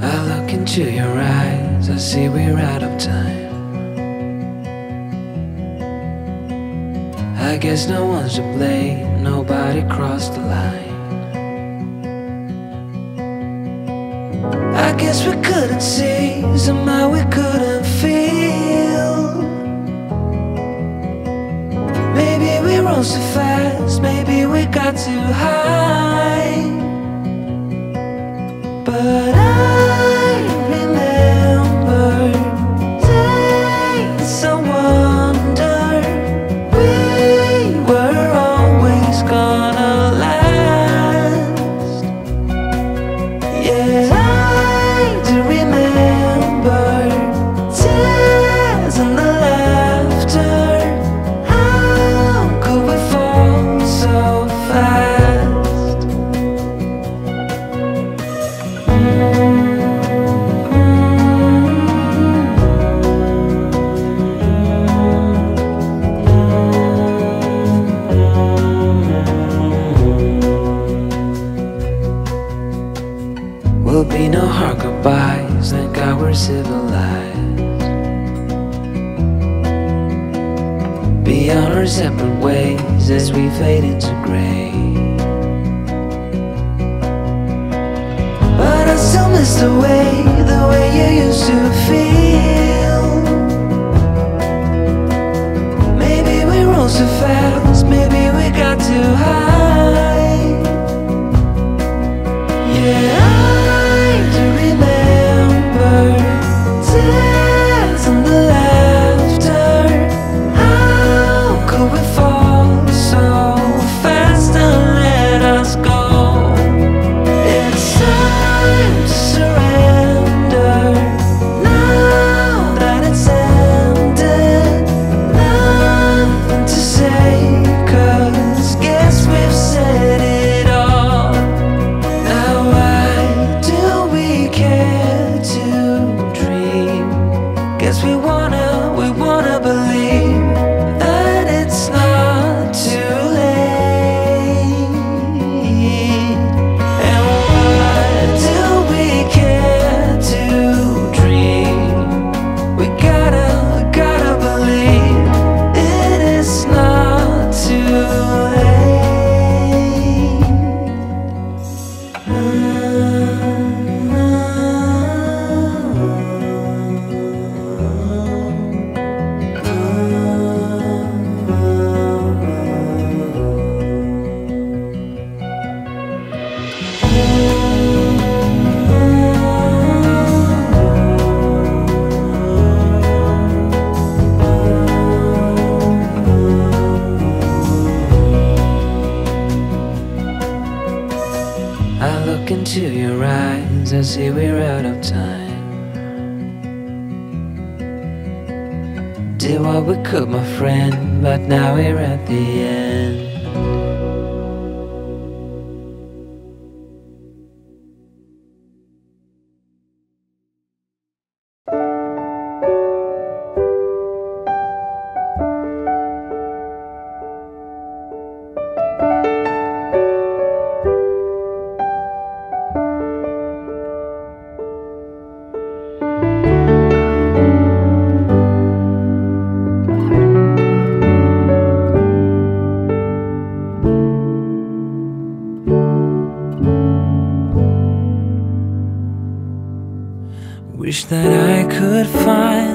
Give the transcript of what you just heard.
I look into your eyes, I see we're out of time. I guess no one's to blame, nobody crossed the line. I guess we couldn't see, somehow we couldn't feel. Maybe we rose too fast, maybe we got too high. But I remember days I wonder we were always gonna last. Yeah, I do remember tears and the laughter. How could we fall so fast? Will be no hard goodbyes, thank God we're civilized. Be on our separate ways as we fade into gray. But I still miss the way you used to feel. Maybe we rose too fast, maybe we got too high. Yeah, I do remember tears and the laughter. How could we fall so fast and let us go? It's time to surrender now that it's ended. Nothing to say, 'cause guess we've said it all. Now why do we care to dream? Guess we wanna believe that it's not too late. And why do we care to dream? We gotta believe it is not too late. I look into your eyes, I see we're out of time. Did what we could, my friend, but now we're at the end. Wish that I could find